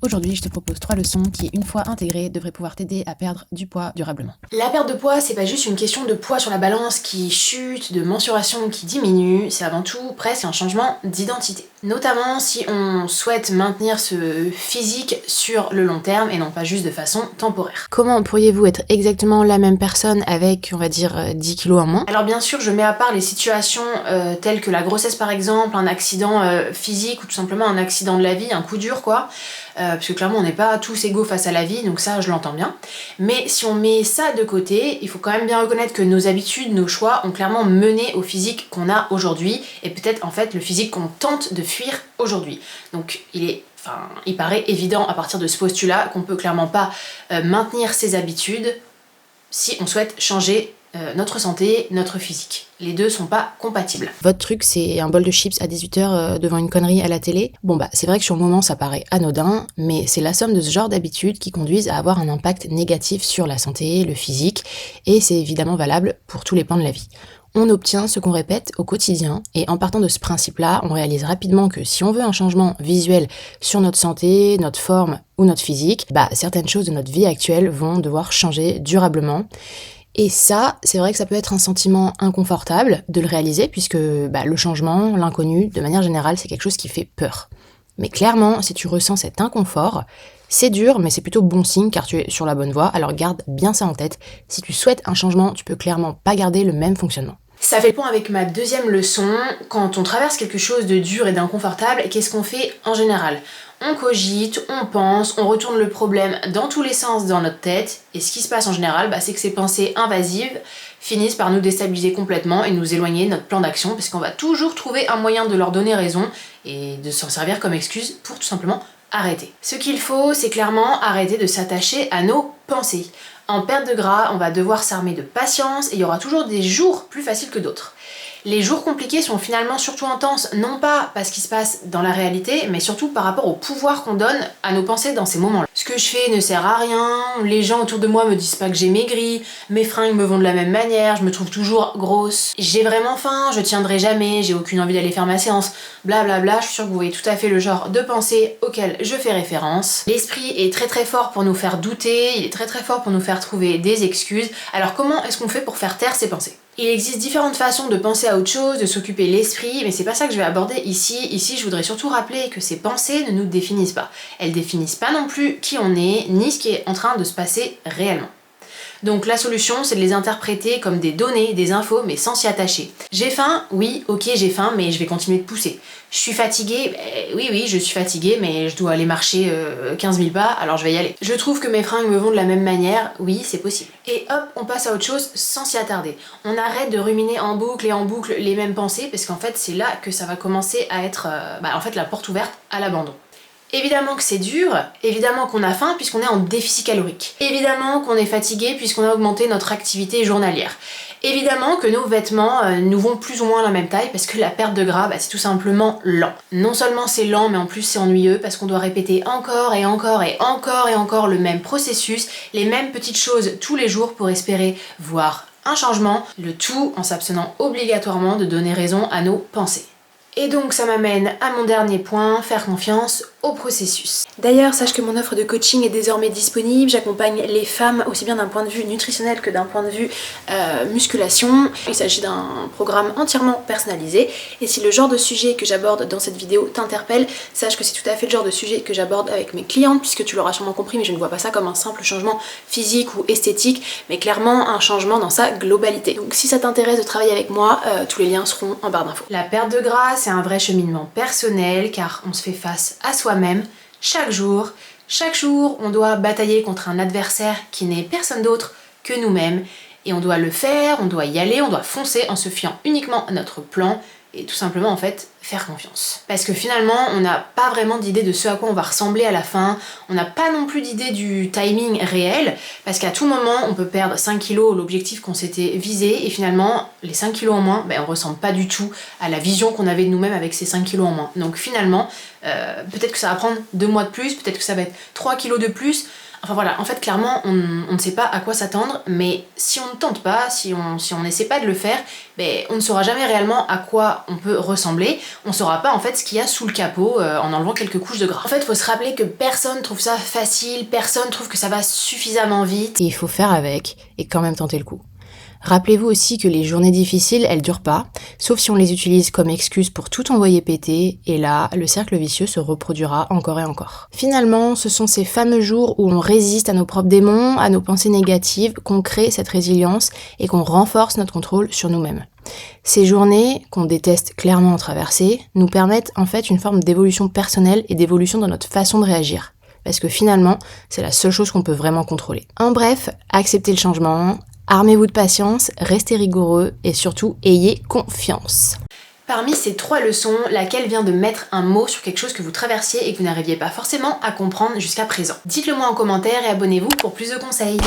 Aujourd'hui, je te propose 3 leçons qui, une fois intégrées, devraient pouvoir t'aider à perdre du poids durablement. La perte de poids, c'est pas juste une question de poids sur la balance qui chute, de mensuration qui diminue, c'est avant tout presque un changement d'identité. Notamment si on souhaite maintenir ce physique sur le long terme et non pas juste de façon temporaire. Comment pourriez-vous être exactement la même personne avec, on va dire, 10 kilos en moins? Alors bien sûr, je mets à part les situations telles que la grossesse par exemple, un accident physique ou tout simplement un accident de la vie, un coup dur quoi. Parce que clairement on n'est pas tous égaux face à la vie, donc ça je l'entends bien. Mais si on met ça de côté, il faut quand même bien reconnaître que nos habitudes, nos choix ont clairement mené au physique qu'on a aujourd'hui, et peut-être en fait le physique qu'on tente de fuir aujourd'hui. Donc il paraît évident à partir de ce postulat qu'on peut clairement pas maintenir ses habitudes si on souhaite changer notre santé, notre physique. Les deux sont pas compatibles. Votre truc, c'est un bol de chips à 18h devant une connerie à la télé. Bon bah, c'est vrai que sur le moment, ça paraît anodin, mais c'est la somme de ce genre d'habitudes qui conduisent à avoir un impact négatif sur la santé, le physique, et c'est évidemment valable pour tous les pans de la vie. On obtient ce qu'on répète au quotidien, et en partant de ce principe-là, on réalise rapidement que si on veut un changement visuel sur notre santé, notre forme ou notre physique, certaines choses de notre vie actuelle vont devoir changer durablement. Et ça, c'est vrai que ça peut être un sentiment inconfortable de le réaliser, puisque le changement, l'inconnu, de manière générale, c'est quelque chose qui fait peur. Mais clairement, si tu ressens cet inconfort, c'est dur, mais c'est plutôt bon signe car tu es sur la bonne voie, alors garde bien ça en tête. Si tu souhaites un changement, tu peux clairement pas garder le même fonctionnement. Ça fait le point avec ma deuxième leçon. Quand on traverse quelque chose de dur et d'inconfortable, qu'est-ce qu'on fait en général ? On cogite, on pense, on retourne le problème dans tous les sens dans notre tête, et ce qui se passe en général, c'est que ces pensées invasives finissent par nous déstabiliser complètement et nous éloigner de notre plan d'action, parce qu'on va toujours trouver un moyen de leur donner raison et de s'en servir comme excuse pour tout simplement arrêter. Ce qu'il faut, c'est clairement arrêter de s'attacher à nos pensées. En perte de gras, on va devoir s'armer de patience et il y aura toujours des jours plus faciles que d'autres. Les jours compliqués sont finalement surtout intenses, non pas parce qu'il se passe dans la réalité, mais surtout par rapport au pouvoir qu'on donne à nos pensées dans ces moments-là. Ce que je fais ne sert à rien, les gens autour de moi me disent pas que j'ai maigri, mes fringues me vont de la même manière, je me trouve toujours grosse, j'ai vraiment faim, je tiendrai jamais, j'ai aucune envie d'aller faire ma séance, blablabla. Je suis sûre que vous voyez tout à fait le genre de pensée auquel je fais référence. L'esprit est très très fort pour nous faire douter, il est très très fort pour nous faire trouver des excuses. Alors comment est-ce qu'on fait pour faire taire ces pensées ? Il existe différentes façons de penser à autre chose, de s'occuper l'esprit, mais c'est pas ça que je vais aborder ici. Ici, je voudrais surtout rappeler que ces pensées ne nous définissent pas. Elles définissent pas non plus qui on est, ni ce qui est en train de se passer réellement. Donc la solution, c'est de les interpréter comme des données, des infos, mais sans s'y attacher. J'ai faim, oui, ok, j'ai faim, mais je vais continuer de pousser. Je suis fatiguée, oui, je suis fatiguée, mais je dois aller marcher 15 000 pas, alors je vais y aller. Je trouve que mes fringues me vont de la même manière, oui, c'est possible. Et hop, on passe à autre chose sans s'y attarder. On arrête de ruminer en boucle et en boucle les mêmes pensées, parce qu'en fait, c'est là que ça va commencer à être la porte ouverte à l'abandon. Évidemment que c'est dur, évidemment qu'on a faim puisqu'on est en déficit calorique. Évidemment qu'on est fatigué puisqu'on a augmenté notre activité journalière. Évidemment que nos vêtements nous vont plus ou moins à la même taille parce que la perte de gras, c'est tout simplement lent. Non seulement c'est lent, mais en plus c'est ennuyeux parce qu'on doit répéter encore et encore et encore et encore le même processus, les mêmes petites choses tous les jours pour espérer voir un changement, le tout en s'abstenant obligatoirement de donner raison à nos pensées. Et donc ça m'amène à mon dernier point, faire confiance au processus. D'ailleurs, sache que mon offre de coaching est désormais disponible. J'accompagne les femmes aussi bien d'un point de vue nutritionnel que d'un point de vue musculation. Il s'agit d'un programme entièrement personnalisé. Et si le genre de sujet que j'aborde dans cette vidéo t'interpelle, sache que c'est tout à fait le genre de sujet que j'aborde avec mes clientes, puisque tu l'auras sûrement compris, mais je ne vois pas ça comme un simple changement physique ou esthétique, mais clairement un changement dans sa globalité. Donc si ça t'intéresse de travailler avec moi, tous les liens seront en barre d'infos. La perte de gras, c'est un vrai cheminement personnel, car on se fait face à soi-même chaque jour. Chaque jour, on doit batailler contre un adversaire qui n'est personne d'autre que nous-mêmes. Et on doit le faire, on doit y aller, on doit foncer en se fiant uniquement à notre plan et tout simplement faire confiance. Parce que finalement, on n'a pas vraiment d'idée de ce à quoi on va ressembler à la fin, on n'a pas non plus d'idée du timing réel, parce qu'à tout moment, on peut perdre 5 kilos, l'objectif qu'on s'était visé, et finalement, les 5 kilos en moins, on ressemble pas du tout à la vision qu'on avait de nous-mêmes avec ces 5 kilos en moins. Donc finalement, peut-être que ça va prendre 2 mois de plus, peut-être que ça va être 3 kilos de plus. Enfin voilà, en fait clairement on ne sait pas à quoi s'attendre, mais si on ne tente pas, si on n'essaie pas de le faire, on ne saura jamais réellement à quoi on peut ressembler. on saura pas en fait ce qu'il y a sous le capot en enlevant quelques couches de gras. En fait, faut se rappeler que personne trouve ça facile, personne trouve que ça va suffisamment vite. Et il faut faire avec et quand même tenter le coup. Rappelez-vous aussi que les journées difficiles, elles durent pas, sauf si on les utilise comme excuse pour tout envoyer péter, et là, le cercle vicieux se reproduira encore et encore. Finalement, ce sont ces fameux jours où on résiste à nos propres démons, à nos pensées négatives, qu'on crée cette résilience et qu'on renforce notre contrôle sur nous-mêmes. Ces journées, qu'on déteste clairement en traverser, nous permettent en fait une forme d'évolution personnelle et d'évolution dans notre façon de réagir. Parce que finalement, c'est la seule chose qu'on peut vraiment contrôler. En bref, acceptez le changement, armez-vous de patience, restez rigoureux et surtout, ayez confiance. Parmi ces 3 leçons, laquelle vient de mettre un mot sur quelque chose que vous traversiez et que vous n'arriviez pas forcément à comprendre jusqu'à présent? Dites-le moi en commentaire et abonnez-vous pour plus de conseils.